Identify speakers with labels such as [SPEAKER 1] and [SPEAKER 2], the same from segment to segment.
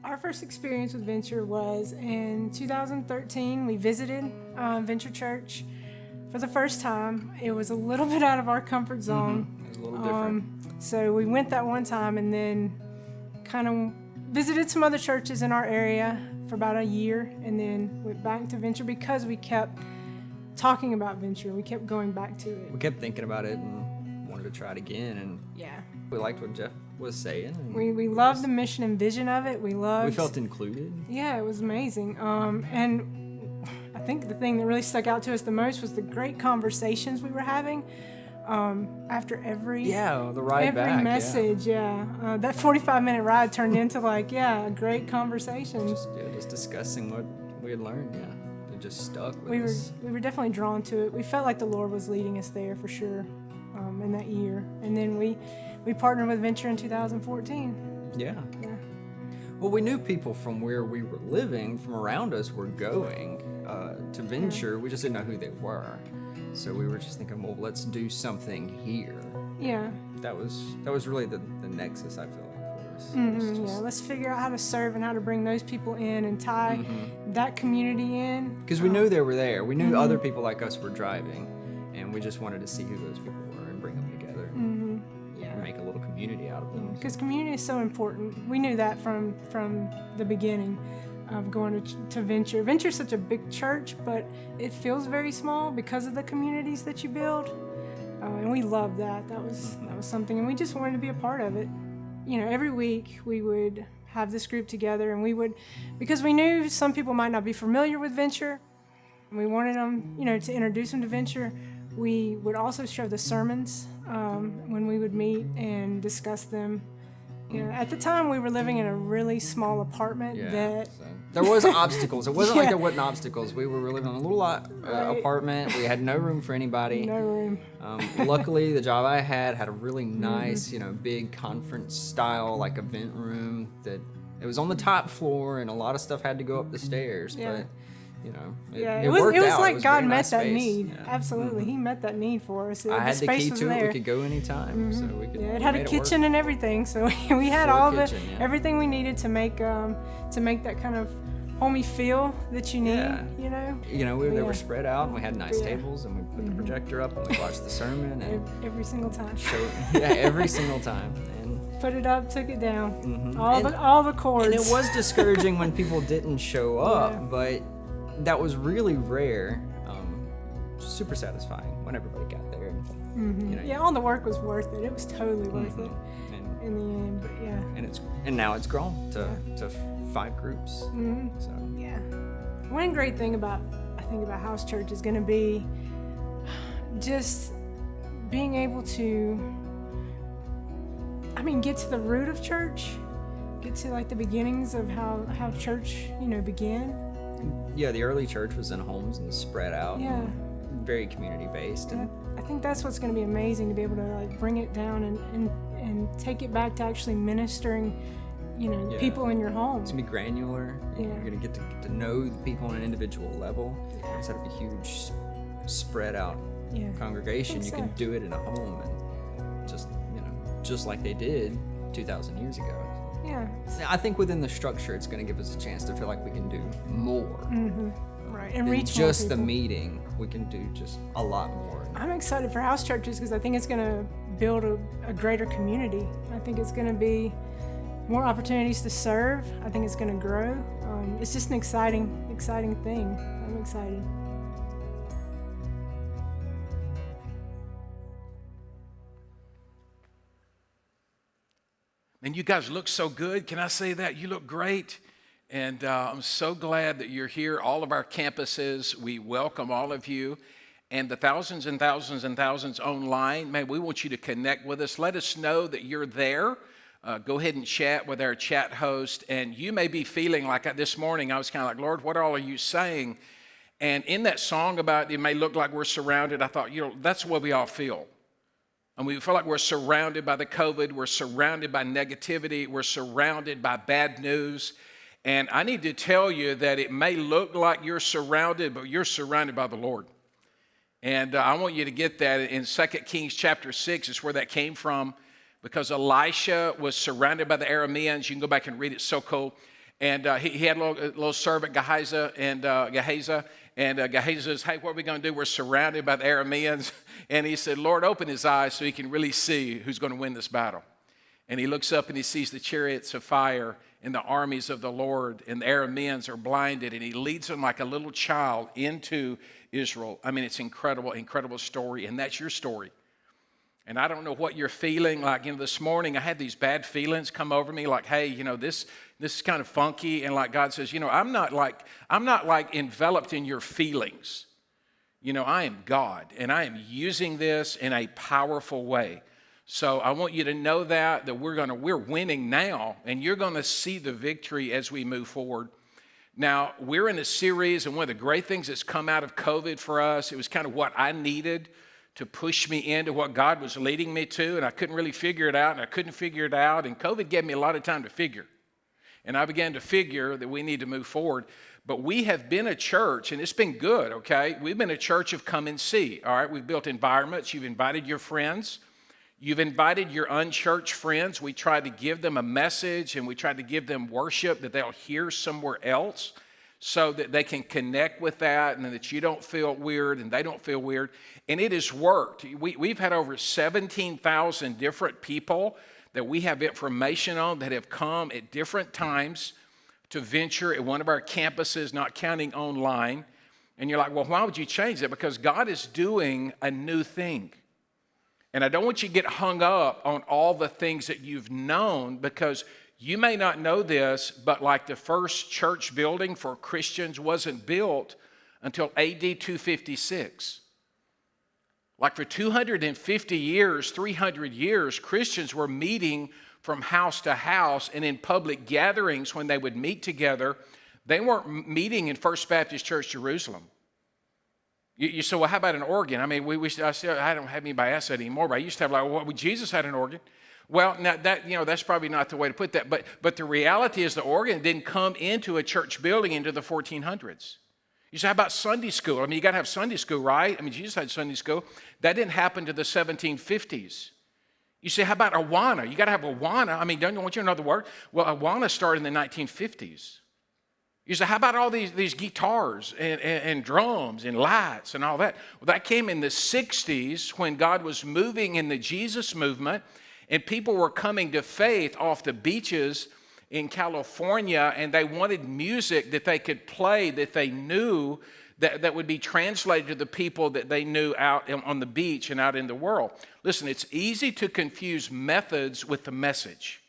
[SPEAKER 1] Our first experience with Venture was in 2013. We visited Venture Church for the first time. It was a little bit out of our comfort zone.
[SPEAKER 2] It was a little different.
[SPEAKER 1] So we went that one time and then kind of visited some other churches in our area for about a year and then went back to Venture because we kept talking about Venture. We kept going back to it.
[SPEAKER 2] We kept thinking about it and wanted to try it again, and
[SPEAKER 1] Yeah.
[SPEAKER 2] we liked what Jeff was saying. And
[SPEAKER 1] We loved the mission and vision of it. We
[SPEAKER 2] felt included.
[SPEAKER 1] Yeah, it was amazing. And I think the thing that really stuck out to us the most was the great conversations we were having after every
[SPEAKER 2] The ride back.
[SPEAKER 1] message. That 45-minute ride turned into a great conversation.
[SPEAKER 2] Just discussing what we had learned. It just stuck with
[SPEAKER 1] We
[SPEAKER 2] us.
[SPEAKER 1] were definitely drawn to it. We felt like the Lord was leading us there for sure in that year. And then we partnered with Venture in 2014.
[SPEAKER 2] Yeah.
[SPEAKER 1] Yeah.
[SPEAKER 2] Well, we knew people from where we were living, from around us, were going to Venture. We just didn't know who they were. So we were just thinking, well, let's do something here.
[SPEAKER 1] Yeah.
[SPEAKER 2] That was really the nexus, I feel like, for us.
[SPEAKER 1] Yeah, let's figure out how to serve and how to bring those people in and tie that community in.
[SPEAKER 2] Because we knew they were there. We knew other people like us were driving, and we just wanted to see who those people were and bring them together.
[SPEAKER 1] Yeah.
[SPEAKER 2] Make a little community out of them.
[SPEAKER 1] Because community is so important. We knew that from the beginning of going to Venture. Venture is such a big church, but it feels very small because of the communities that you build. And we loved that. That was something, and we just wanted to be a part of it. Every week we would have this group together, and we would, because we knew some people might not be familiar with Venture, and we wanted them, to introduce them to Venture. We would also show the sermons when we would meet and discuss them. At the time, we were living in a really small apartment that...
[SPEAKER 2] So there was obstacles. It wasn't like
[SPEAKER 1] Yeah.
[SPEAKER 2] there wasn't obstacles. We were living in a little apartment. We had no room for anybody.
[SPEAKER 1] No room.
[SPEAKER 2] Luckily, the job I had a really nice, big conference style, event room that it was on the top floor, and a lot of stuff had to go up the stairs.
[SPEAKER 1] Yeah.
[SPEAKER 2] But
[SPEAKER 1] It
[SPEAKER 2] worked
[SPEAKER 1] was
[SPEAKER 2] out.
[SPEAKER 1] like
[SPEAKER 2] It was
[SPEAKER 1] God
[SPEAKER 2] very
[SPEAKER 1] met
[SPEAKER 2] nice
[SPEAKER 1] that
[SPEAKER 2] space.
[SPEAKER 1] need.
[SPEAKER 2] Yeah.
[SPEAKER 1] Absolutely. He met that need for us.
[SPEAKER 2] I had the
[SPEAKER 1] space
[SPEAKER 2] key
[SPEAKER 1] was
[SPEAKER 2] to
[SPEAKER 1] there.
[SPEAKER 2] it. We could go anytime, so we could.
[SPEAKER 1] It had a
[SPEAKER 2] made
[SPEAKER 1] kitchen
[SPEAKER 2] work.
[SPEAKER 1] and everything, so we had
[SPEAKER 2] Full
[SPEAKER 1] all
[SPEAKER 2] kitchen, yeah.
[SPEAKER 1] everything we needed to make that kind of homey feel that you need.
[SPEAKER 2] Yeah. They were spread out, and we had nice tables, and we put the projector up, and we watched the sermon, and
[SPEAKER 1] Every single time.
[SPEAKER 2] every single time, and
[SPEAKER 1] Put it up, took it down.
[SPEAKER 2] And-
[SPEAKER 1] All the chords.
[SPEAKER 2] and it was discouraging when people didn't show up,
[SPEAKER 1] Yeah.
[SPEAKER 2] but that was really rare. Super satisfying when everybody got there, and
[SPEAKER 1] Yeah, all the work was worth it. It was totally worth it
[SPEAKER 2] and
[SPEAKER 1] in the end. But yeah.
[SPEAKER 2] and now it's grown to 5 groups. So
[SPEAKER 1] Yeah. One great thing about house church is going to be just being able to, get to the root of church, get to the beginnings of how church, began.
[SPEAKER 2] yeah, the early church was in homes and spread out.
[SPEAKER 1] Yeah.
[SPEAKER 2] And very community based.
[SPEAKER 1] And
[SPEAKER 2] And
[SPEAKER 1] I think that's what's going to be amazing, to be able to bring it down and take it back to actually ministering,
[SPEAKER 2] Yeah.
[SPEAKER 1] people in your home.
[SPEAKER 2] it's gonna be granular.
[SPEAKER 1] Yeah.
[SPEAKER 2] You're gonna get to know the people on an individual level instead of a huge spread out
[SPEAKER 1] Yeah.
[SPEAKER 2] congregation.
[SPEAKER 1] think
[SPEAKER 2] You
[SPEAKER 1] so.
[SPEAKER 2] can do it in a home and just like they did 2,000 years ago.
[SPEAKER 1] Yeah.
[SPEAKER 2] I think within the structure, it's going to give us a chance to feel like we can do more
[SPEAKER 1] Right. And
[SPEAKER 2] than
[SPEAKER 1] reach more
[SPEAKER 2] just the
[SPEAKER 1] people.
[SPEAKER 2] meeting. We can do just a lot more.
[SPEAKER 1] I'm excited for house churches because I think it's going to build a greater community. I think it's going to be more opportunities to serve. I think it's going to grow. It's just an exciting thing. I'm excited.
[SPEAKER 3] And you guys look so good. Can I say that? You look great. And I'm so glad that you're here. All of our campuses, we welcome all of you. And the thousands and thousands and thousands online, man, we want you to connect with us. Let us know that you're there. Go ahead and chat with our chat host. And you may be feeling like this morning, I was kind of like, Lord, what all are you saying? And in that song about it may look like we're surrounded, I thought, that's what we all feel. And we feel like we're surrounded by the COVID, we're surrounded by negativity, we're surrounded by bad news. And I need to tell you that it may look like you're surrounded, but you're surrounded by the Lord. And I want you to get that in 2 Kings chapter 6 is where that came from, because Elisha was surrounded by the Arameans. You can go back and read it, so cool. And he had a little servant, Gehazi, and Gehazi says, hey, what are we going to do? We're surrounded by the Arameans. And he said, Lord, open his eyes so he can really see who's going to win this battle. And he looks up and he sees the chariots of fire and the armies of the Lord, and the Arameans are blinded, and he leads them like a little child into Israel. I mean, it's incredible, incredible story, and that's your story. And I don't know what you're feeling like. This morning I had these bad feelings come over me, like, hey, this is kind of funky, and like God says, I'm not like enveloped in your feelings. I am God, and I am using this in a powerful way. So I want you to know that we're winning now, and you're going to see the victory as we move forward. Now, we're in a series, and one of the great things that's come out of COVID for us, it was kind of what I needed to push me into what God was leading me to, and I couldn't really figure it out, and and COVID gave me a lot of time to figure. And I began to figure that we need to move forward. But we have been a church, and it's been good, okay? We've been a church of come and see, all right? We've built environments. You've invited your friends. You've invited your unchurched friends. We tried to give them a message, and we tried to give them worship that they'll hear somewhere else so that they can connect with that and that you don't feel weird and they don't feel weird. And it has worked. We've had over 17,000 different people that we have information on that have come at different times to venture at one of our campuses, not counting online. And you're like, well, why would you change that? Because God is doing a new thing. And I don't want you to get hung up on all the things that you've known, because you may not know this, but like the first church building for Christians wasn't built until AD 256. Like for 250 years, 300 years, Christians were meeting from house to house, and in public gatherings when they would meet together, they weren't meeting in First Baptist Church Jerusalem. You say, well, how about an organ? I mean, I don't have anybody ask that anymore, but I used to have Jesus had an organ. Well, now that's probably not the way to put that, but the reality is the organ didn't come into a church building into the 1400s. You say, how about Sunday school? I mean, you got to have Sunday school, right? I mean, Jesus had Sunday school. That didn't happen to the 1750s. You say, how about Awana? You got to have Awana. I mean, don't you want you to know the word? Well, Awana started in the 1950s. You say, how about all these guitars and drums and lights and all that? Well, that came in the 60s when God was moving in the Jesus movement, and people were coming to faith off the beaches in California, and they wanted music that they could play that they knew that would be translated to the people that they knew out on the beach and out in the world. Listen, it's easy to confuse methods with the message.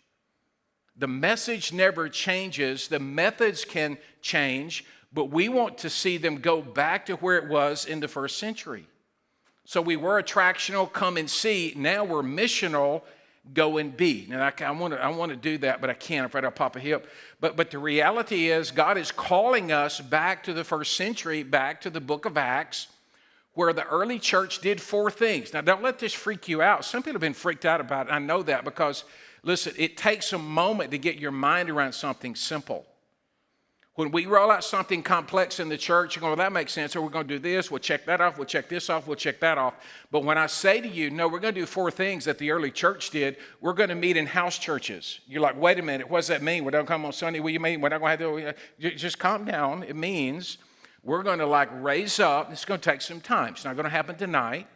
[SPEAKER 3] The message never changes. The methods can change, but we want to see them go back to where it was in the first century. So we were attractional, come and see. Now we're missional, go and be. Now I want to do that, but I can't. I'm afraid I'll pop a hip. But the reality is God is calling us back to the first century, back to the book of Acts, where the early church did 4 things. Now don't let this freak you out. Some people have been freaked out about it. I know that because, listen, it takes a moment to get your mind around something simple. When we roll out something complex in the church, you're going, well, that makes sense. So we're going to do this. We'll check that off. We'll check this off. We'll check that off. But when I say to you, no, we're going to do 4 things that the early church did. We're going to meet in house churches. You're like, wait a minute. What does that mean? We don't come on Sunday. What do you mean? We're not going to have to. Just calm down. It means we're going to raise up. It's going to take some time. It's not going to happen tonight.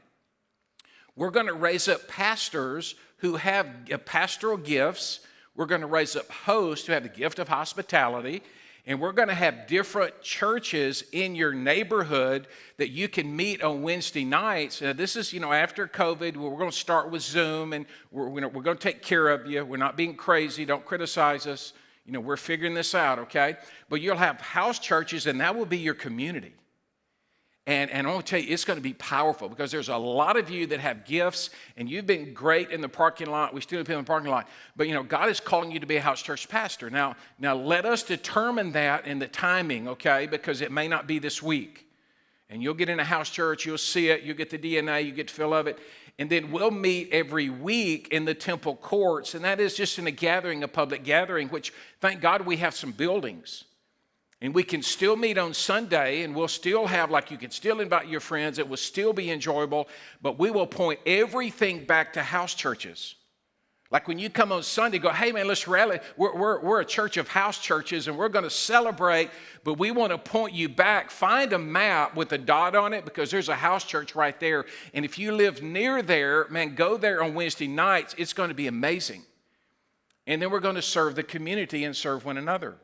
[SPEAKER 3] We're going to raise up pastors who have pastoral gifts. We're going to raise up hosts who have the gift of hospitality. And we're going to have different churches in your neighborhood that you can meet on Wednesday nights. This is, after COVID, we're going to start with Zoom, and we're going to take care of you. We're not being crazy. Don't criticize us. We're figuring this out, okay? But you'll have house churches, and that will be your community. And I want to tell you, it's going to be powerful because there's a lot of you that have gifts, and you've been great in the parking lot. We still have people in the parking lot. But, God is calling you to be a house church pastor. Now let us determine that in the timing, okay, because it may not be this week. And you'll get in a house church, you'll see it, you'll get the DNA, you get the feel of it. And then we'll meet every week in the temple courts, and that is just in a gathering, a public gathering, which, thank God, we have some buildings. And we can still meet on Sunday, and we'll still have, you can still invite your friends. It will still be enjoyable, but we will point everything back to house churches. Like when you come on Sunday, go, hey man, let's rally. We're a church of house churches and we're going to celebrate, but we want to point you back. Find a map with a dot on it because there's a house church right there. And if you live near there, man, go there on Wednesday nights. It's going to be amazing. And then we're going to serve the community and serve one another.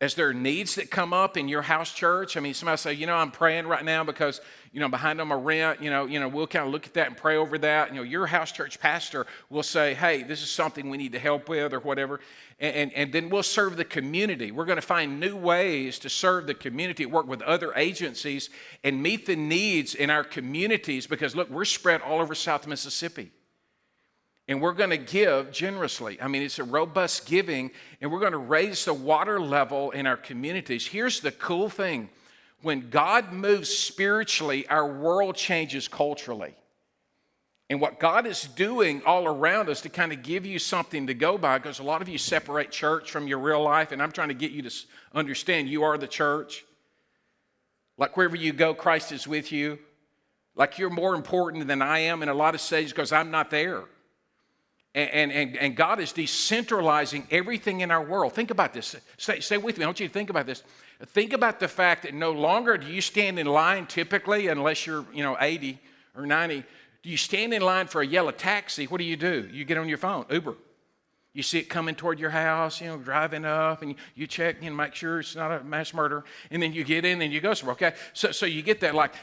[SPEAKER 3] As there are needs that come up in your house church, I mean, somebody say, I'm praying right now because, behind on my rent, we'll kind of look at that and pray over that. Your house church pastor will say, hey, this is something we need to help with or whatever. And then we'll serve the community. We're going to find new ways to serve the community, work with other agencies and meet the needs in our communities because, look, we're spread all over South Mississippi. And we're going to give generously. I mean, it's a robust giving, and we're going to raise the water level in our communities. Here's the cool thing. When God moves spiritually, our world changes culturally. And what God is doing all around us to kind of give you something to go by, because a lot of you separate church from your real life, and I'm trying to get you to understand you are the church. Like wherever you go, Christ is with you. Like you're more important than I am in a lot of stages because I'm not there. And God is decentralizing everything in our world. Think about this. Stay with me. I want you to think about this. Think about the fact that no longer do you stand in line typically, unless you're 80 or 90. Do you stand in line for a yellow taxi? What do? You get on your phone, Uber. You see it coming toward your house, driving up, and you check and make sure it's not a mass murder, and then you get in and you go somewhere, okay? So you get that, like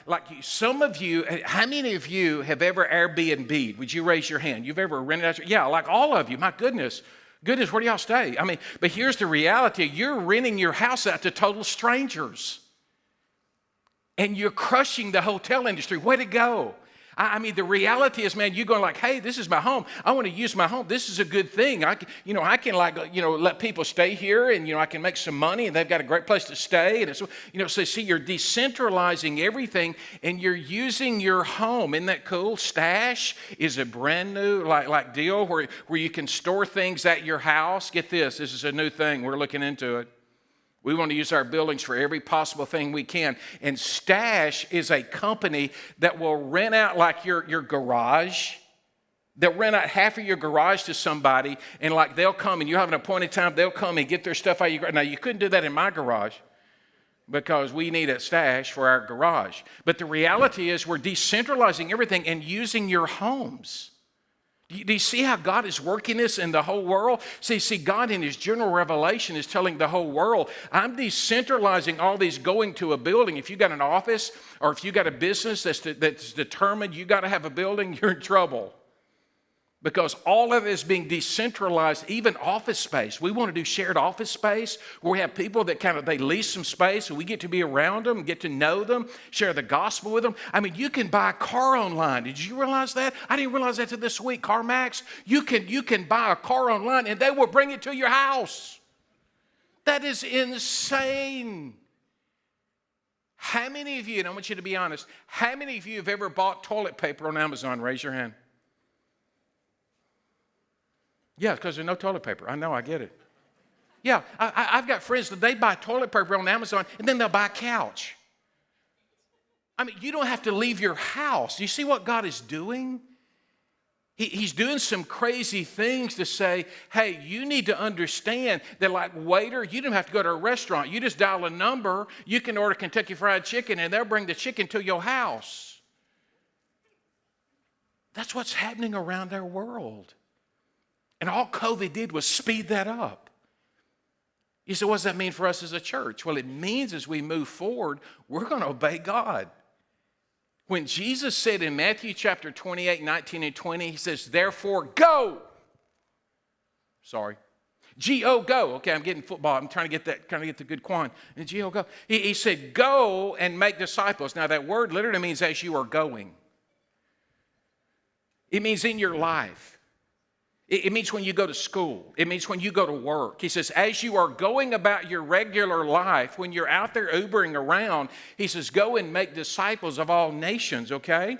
[SPEAKER 3] some of you, how many of you have ever Airbnb'd? Would you raise your hand? You've ever rented out? Yeah, like all of you, my goodness. Goodness, where do y'all stay? I mean, but here's the reality. You're renting your house out to total strangers, and you're crushing the hotel industry. Way to go. I mean, the reality is, man, you're going like, hey, this is my home. I want to use my home. This is a good thing. I can let people stay here and, I can make some money and they've got a great place to stay. And it's, so see, you're decentralizing everything and you're using your home. Isn't that cool? Stash is a brand new like deal where you can store things at your house. Get this. This is a new thing. We're looking into it. We want to use our buildings for every possible thing we can. And Stash is a company that will rent out like your garage. They'll rent out half of your garage to somebody, and like they'll come and you have an appointed time, they'll come and get their stuff out of your garage. Now, you couldn't do that in my garage because we need a Stash for our garage. But the reality is we're decentralizing everything and using your homes. Do you see how God is working this in the whole world? See, God in His general revelation is telling the whole world, I'm decentralizing all these going to a building. If you got an office or if you got a business that's determined you got to have a building, you're in trouble. Because all of it is being decentralized, even office space. We want to do shared office space where we have people that they lease some space and we get to be around them, get to know them, share the gospel with them. I mean, you can buy a car online. Did you realize that? I didn't realize that till this week. CarMax, you can buy a car online and they will bring it to your house. That is insane. How many of you, and I want you to be honest, how many of you have ever bought toilet paper on Amazon? Raise your hand. Yeah, because there's no toilet paper. I know, I get it. Yeah, I've got friends that they buy toilet paper on Amazon and then they'll buy a couch. I mean, you don't have to leave your house. Do you see what God is doing? He's doing some crazy things to say, hey, you need to understand that like waiter, you don't have to go to a restaurant. You just dial a number. You can order Kentucky Fried Chicken and they'll bring the chicken to your house. That's what's happening around our world. And all COVID did was speed that up. You say, what does that mean for us as a church? Well, it means as we move forward, we're going to obey God. When Jesus said in Matthew chapter 28, 19 and 20, He says, therefore, go. Sorry. G-O, go. Okay, I'm getting football. I'm trying to get the good Quan. And G-O, go. He said, go and make disciples. Now, that word literally means as you are going. It means in your life. It means when you go to school. It means when you go to work. He says, as you are going about your regular life, when you're out there Ubering around, He says, go and make disciples of all nations, okay?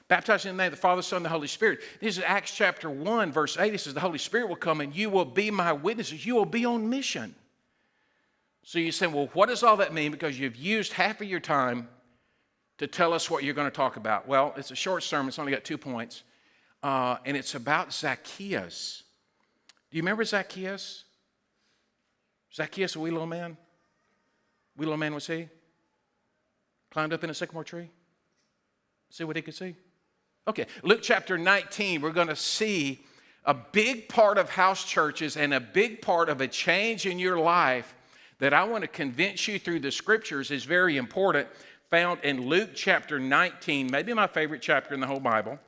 [SPEAKER 3] Baptizing in the name of the Father, Son, and the Holy Spirit. This is Acts chapter 1, verse 8. It says, the Holy Spirit will come and you will be my witnesses. You will be on mission. So you say, well, what does all that mean? Because you've used half of your time to tell us what you're going to talk about. Well, it's a short sermon. It's only got 2 points. and it's about Zacchaeus. Do you remember Zacchaeus? Zacchaeus, a wee little man? Wee little man was he? Climbed up in a sycamore tree? See what he could see? Okay, Luke chapter 19, we're going to see a big part of house churches and a big part of a change in your life that I want to convince you through the scriptures is very important, found in Luke chapter 19, maybe my favorite chapter in the whole Bible,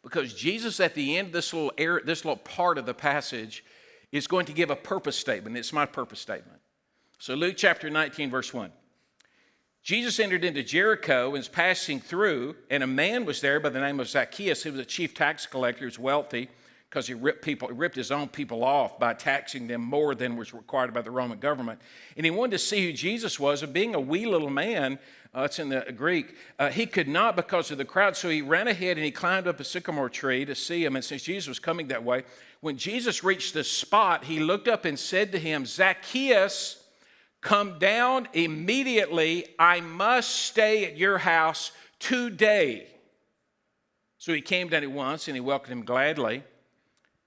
[SPEAKER 3] because Jesus at the end of this little part of the passage is going to give a purpose statement. It's my purpose statement. So Luke chapter 19, verse 1. Jesus entered into Jericho and was passing through, and a man was there by the name of Zacchaeus. He was a chief tax collector. He was wealthy because he ripped his own people off by taxing them more than was required by the Roman government. And he wanted to see who Jesus was. And being a wee little man, it's in the Greek, he could not because of the crowd. So he ran ahead and he climbed up a sycamore tree to see him. And since Jesus was coming that way, when Jesus reached the spot, he looked up and said to him, Zacchaeus, come down immediately. I must stay at your house today. So he came down at once and he welcomed him gladly.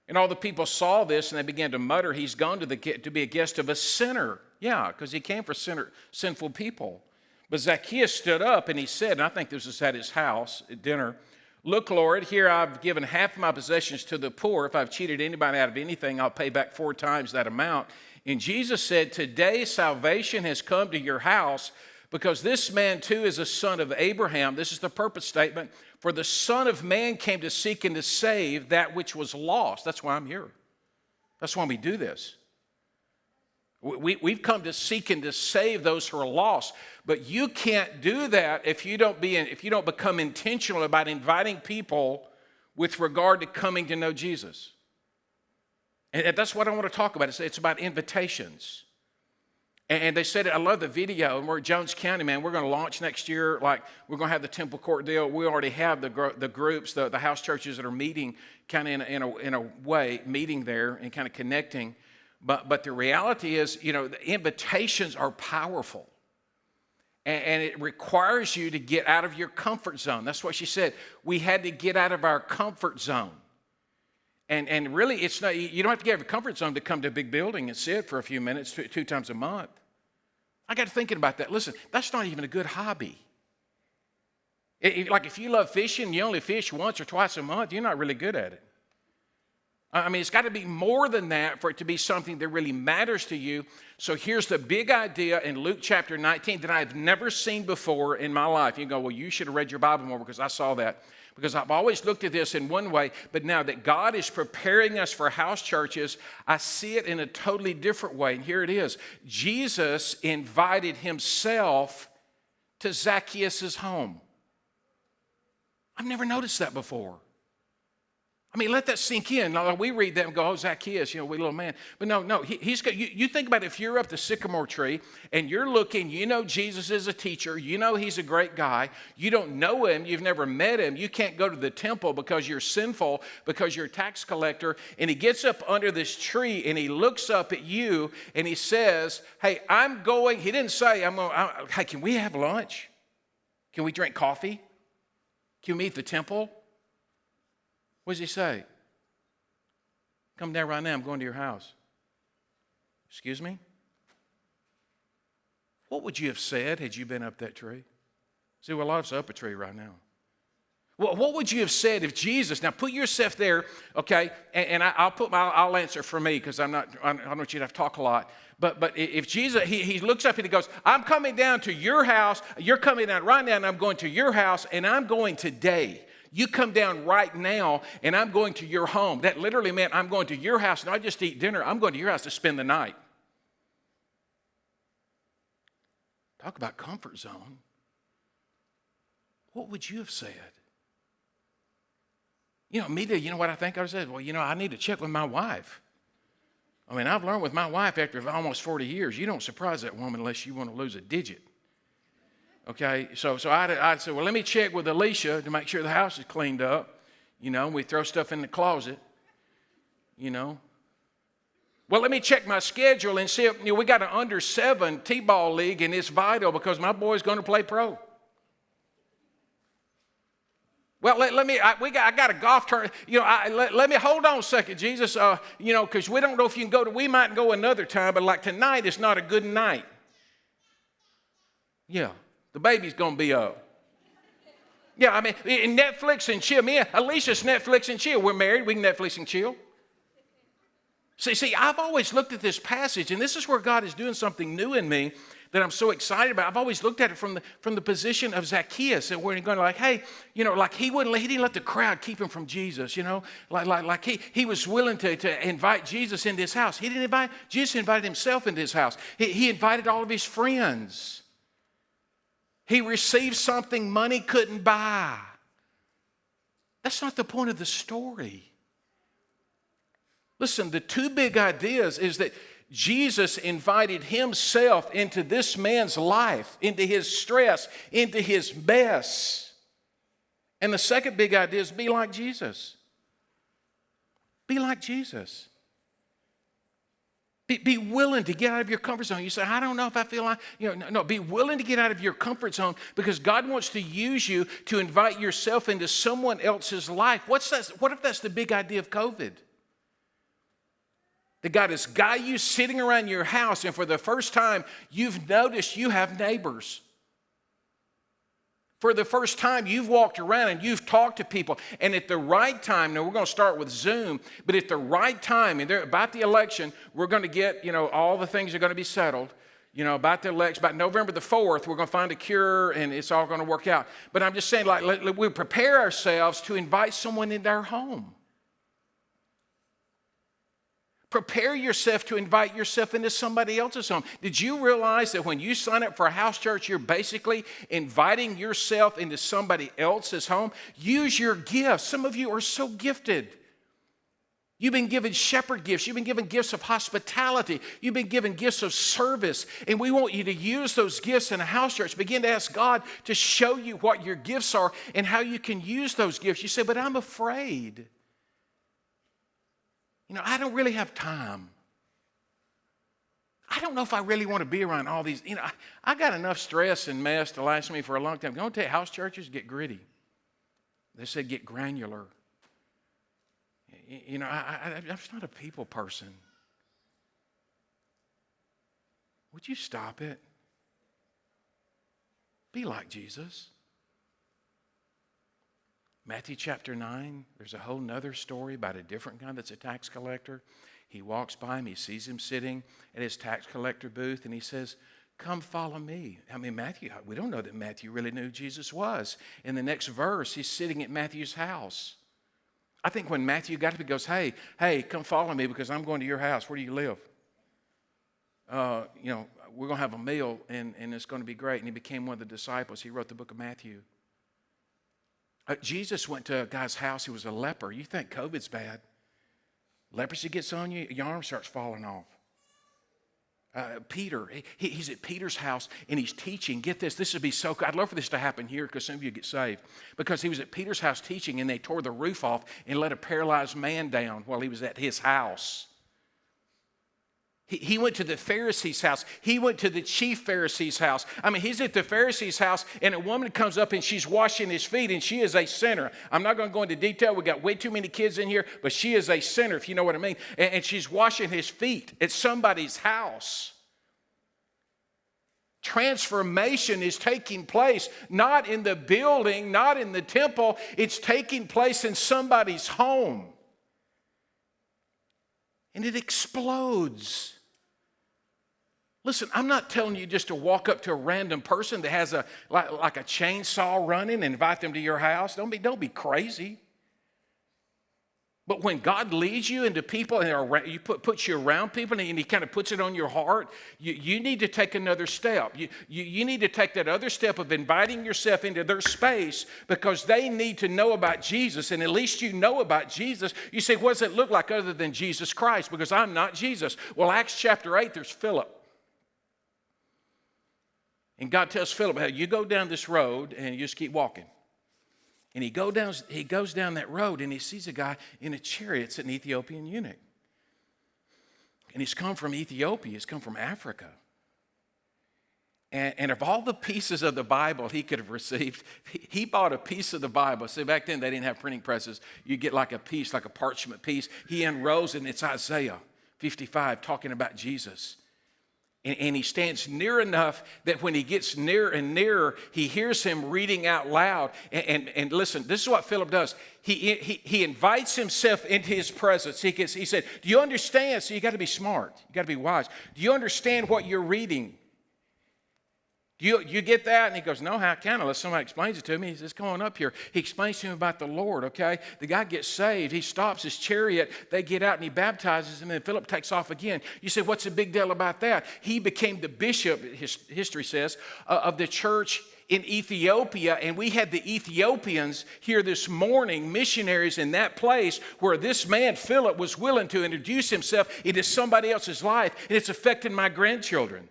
[SPEAKER 3] And all the people saw this and they began to mutter, he's gone to be a guest of a sinner. Yeah, because he came for sinful people. But Zacchaeus stood up and he said, and I think this was at his house at dinner, look, Lord, here I've given half of my possessions to the poor. If I've cheated anybody out of anything, I'll pay back 4 times that amount. And Jesus said, today salvation has come to your house because this man too is a son of Abraham. This is the purpose statement. For the Son of Man came to seek and to save that which was lost. That's why I'm here. That's why we do this. We've come to seek and to save those who are lost. But you can't do that if you don't become intentional about inviting people with regard to coming to know Jesus. And that's what I want to talk about. It's about invitations. And they said, I love the video, and we're at Jones County, man. We're going to launch next year. Like, we're going to have the Temple Court deal. We already have the groups, the house churches that are meeting kind of in a way, meeting there and kind of connecting. But the reality is, the invitations are powerful. And it requires you to get out of your comfort zone. That's what she said. We had to get out of our comfort zone. And really, it's not, you don't have to get out of your comfort zone to come to a big building and sit for a few minutes 2 times a month. I got to thinking about that. Listen, that's not even a good hobby. Like if you love fishing, you only fish once or twice a month, you're not really good at it. I mean, it's got to be more than that for it to be something that really matters to you. So here's the big idea in Luke chapter 19 that I've never seen before in my life. You go, well, you should have read your Bible more because I saw that. Because I've always looked at this in one way, but now that God is preparing us for house churches, I see it in a totally different way. And here it is. Jesus invited himself to Zacchaeus' home. I've never noticed that before. I mean, let that sink in. Now, we read that and go, oh, Zacchaeus, wee little man. But no, he's got, you think about if you're up the sycamore tree and you're looking, Jesus is a teacher, he's a great guy. You don't know him, you've never met him. You can't go to the temple because you're sinful, because you're a tax collector. And he gets up under this tree and he looks up at you and he says, hey, he didn't say, hey, can we have lunch? Can we drink coffee? Can we meet at the temple? What does he say? Come down right now, I'm going to your house. Excuse me? What would you have said had you been up that tree? See, well, a lot of us are up a tree right now. Well, what would you have said if Jesus, now put yourself there, okay, and I'll answer for me because I don't want you to have to talk a lot. But if Jesus, he looks up and he goes, I'm coming down to your house, you're coming down right now, and I'm going to your house, and I'm going today. You come down right now, and I'm going to your home. That literally meant I'm going to your house, not just to eat dinner. I'm going to your house to spend the night. Talk about comfort zone. What would you have said? Immediately, what I think I said? Well, I need to check with my wife. I mean, I've learned with my wife after almost 40 years, you don't surprise that woman unless you want to lose a digit. Okay, so I'd say, well, let me check with Alicia to make sure the house is cleaned up. We throw stuff in the closet. Well, let me check my schedule and see if we got an under 7 T-ball league and it's vital because my boy's going to play pro. Well, I got a golf tournament. Let me hold on a second, Jesus. Because we don't know if you can go we might go another time, but like tonight is not a good night. Yeah, the baby's gonna be up. Yeah, I mean, Netflix and chill. Me and Alicia's Netflix and chill. We're married. We can Netflix and chill. See, I've always looked at this passage, and this is where God is doing something new in me that I'm so excited about. I've always looked at it from the position of Zacchaeus, and we're going like, hey, like he didn't let the crowd keep him from Jesus, like he was willing to invite Jesus into his house. Jesus invited himself into his house. He invited all of his friends. He received something money couldn't buy. That's not the point of the story. Listen, the two big ideas is that Jesus invited himself into this man's life, into his stress, into his mess. And the second big idea is be like Jesus. Be like Jesus. Be willing to get out of your comfort zone. You say, I don't know if I feel like, no, be willing to get out of your comfort zone because God wants to use you to invite yourself into someone else's life. What if that's the big idea of COVID? That God has got you sitting around your house, and for the first time, you've noticed you have neighbors. For the first time, you've walked around and you've talked to people. And at the right time, now we're going to start with Zoom, but at the right time, and about the election, we're going to get, all the things are going to be settled. About the election, about November the 4th, we're going to find a cure and it's all going to work out. But I'm just saying, we prepare ourselves to invite someone into our home. Prepare yourself to invite yourself into somebody else's home. Did you realize that when you sign up for a house church, you're basically inviting yourself into somebody else's home? Use your gifts. Some of you are so gifted. You've been given shepherd gifts. You've been given gifts of hospitality. You've been given gifts of service. And we want you to use those gifts in a house church. Begin to ask God to show you what your gifts are and how you can use those gifts. You say, but I'm afraid. I don't really have time. I don't know if I really want to be around all these. I got enough stress and mess to last me for a long time. I'm going to tell you, house churches get gritty. They said get granular. I'm just not a people person. Would you stop it? Be like Jesus. Matthew chapter 9, there's a whole nother story about a different guy that's a tax collector. He walks by him, he sees him sitting at his tax collector booth, and he says, come follow me. Matthew, we don't know that Matthew really knew who Jesus was. In the next verse, he's sitting at Matthew's house. I think when Matthew got up, he goes, hey, come follow me because I'm going to your house. Where do you live? We're going to have a meal, and it's going to be great. And he became one of the disciples. He wrote the book of Matthew. Jesus went to a guy's house who was a leper. You think COVID's bad. Leprosy gets on you, your arm starts falling off. Peter, he's at Peter's house and he's teaching. Get this would be so cool. I'd love for this to happen here because some of you get saved. Because he was at Peter's house teaching and they tore the roof off and let a paralyzed man down while he was at his house. He went to the Pharisee's house. He went to the chief Pharisee's house. He's at the Pharisee's house, and a woman comes up, and she's washing his feet, and she is a sinner. I'm not going to go into detail. We got way too many kids in here, but she is a sinner, if you know what I mean. And she's washing his feet at somebody's house. Transformation is taking place, not in the building, not in the temple. It's taking place in somebody's home. And it explodes. Listen, I'm not telling you just to walk up to a random person that has like a chainsaw running and invite them to your house. Don't be crazy. But when God leads you into people and you puts you around people and he kind of puts it on your heart, you need to take another step. You need to take that other step of inviting yourself into their space because they need to know about Jesus. And at least you know about Jesus. You say, what does it look like other than Jesus Christ? Because I'm not Jesus. Well, Acts chapter 8, there's Philip. And God tells Philip, hey, you go down this road and you just keep walking. And he goes down that road and he sees a guy in a chariot. It's an Ethiopian eunuch. And he's come from Ethiopia. He's come from Africa. And of all the pieces of the Bible he could have received, he bought a piece of the Bible. See, back then they didn't have printing presses. You get like a piece, like a parchment piece. He unrolls it, and it's Isaiah 55 talking about Jesus. And he stands near enough that when he gets nearer and nearer, he hears him reading out loud. And listen, this is what Philip does. He invites himself into his presence. He said, do you understand? So you got to be smart. You got to be wise. Do you understand what you're reading? You get that? And he goes, no, how can I? Unless somebody explains it to me. He says, come on up here. He explains to him about the Lord, okay? The guy gets saved. He stops his chariot. They get out and he baptizes him. And then Philip takes off again. You say, what's the big deal about that? He became the bishop, history says, of the church in Ethiopia. And we had the Ethiopians here this morning, missionaries in that place where this man, Philip, was willing to introduce himself into somebody else's life. And it's affecting my grandchildren.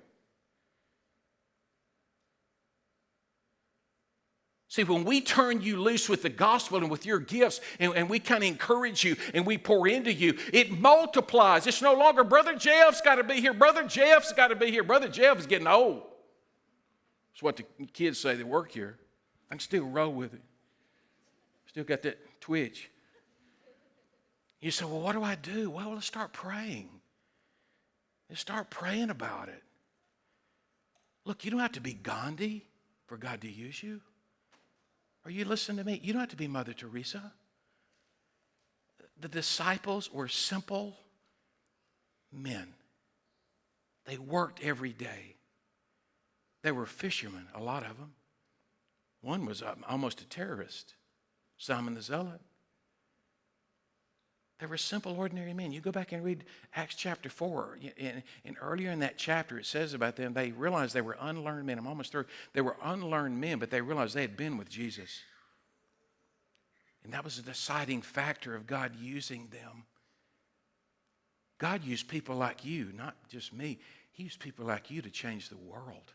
[SPEAKER 3] See, when we turn you loose with the gospel and with your gifts, and we kind of encourage you and we pour into you, it multiplies. It's no longer, Brother Jeff's got to be here. Brother Jeff's got to be here. Brother Jeff is getting old. That's what the kids say that work here. I can still roll with it. Still got that twitch. You say, well, what do I do? Well, let's start praying. Let's start praying about it. Look, you don't have to be Gandhi for God to use you. Are you listening to me? You don't have to be Mother Teresa. The disciples were simple men. They worked every day. They were fishermen, a lot of them. One was almost a terrorist, Simon the Zealot. They were simple, ordinary men. You go back and read Acts chapter 4. And earlier in that chapter, it says about them, they realized they were unlearned men. I'm almost through. They were unlearned men, but they realized they had been with Jesus. And that was a deciding factor of God using them. God used people like you, not just me. He used people like you to change the world.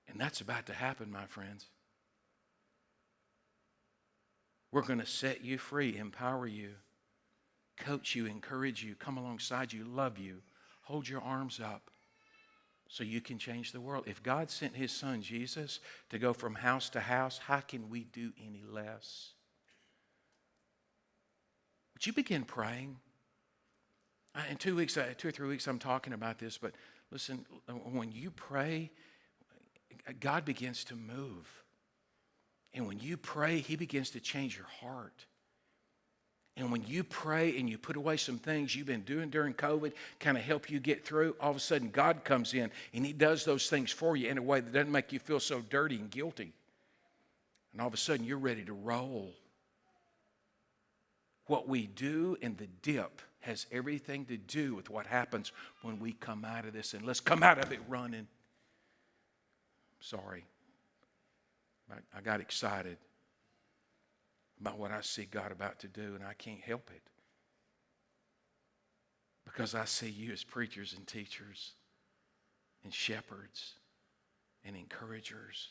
[SPEAKER 3] And that's about to happen, my friends. We're going to set you free, empower you, coach you, encourage you, come alongside you, love you, hold your arms up so you can change the world. If God sent his son Jesus to go from house to house, how can we do any less? Would you begin praying? In 2 weeks, 2 or 3 weeks, I'm talking about this, but listen, when you pray, God begins to move. And when you pray, he begins to change your heart. And when you pray and you put away some things you've been doing during COVID, kind of help you get through, all of a sudden God comes in and he does those things for you in a way that doesn't make you feel so dirty and guilty. And all of a sudden you're ready to roll. What we do in the dip has everything to do with what happens when we come out of this. And let's come out of it running. Sorry. I got excited about what I see God about to do, and I can't help it. Because I see you as preachers and teachers and shepherds and encouragers,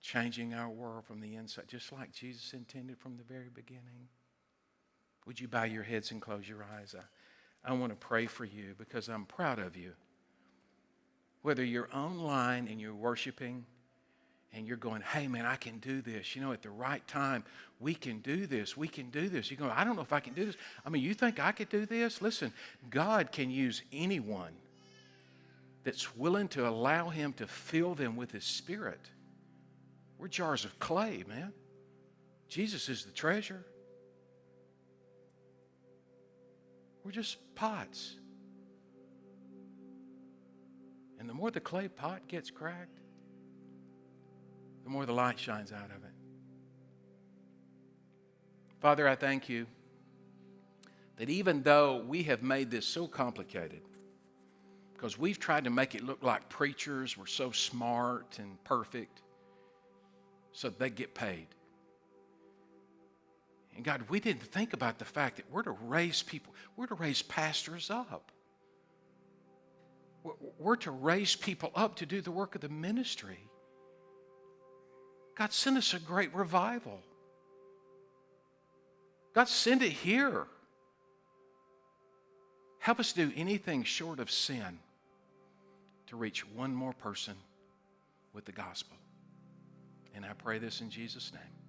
[SPEAKER 3] changing our world from the inside, just like Jesus intended from the very beginning. Would you bow your heads and close your eyes? I want to pray for you because I'm proud of you. Whether you're online and you're worshiping, and you're going, hey, man, I can do this. You know, at the right time, we can do this. We can do this. You're going, I don't know if I can do this. I mean, you think I could do this? Listen, God can use anyone that's willing to allow him to fill them with his Spirit. We're jars of clay, man. Jesus is the treasure. We're just pots. And the more the clay pot gets cracked, the more the light shines out of it. Father, I thank you that even though we have made this so complicated, because we've tried to make it look like preachers were so smart and perfect so they get paid. And God, we didn't think about the fact that we're to raise people, we're to raise pastors up. We're to raise people up to do the work of the ministry. God, send us a great revival. God, send it here. Help us do anything short of sin to reach one more person with the gospel. And I pray this in Jesus' name.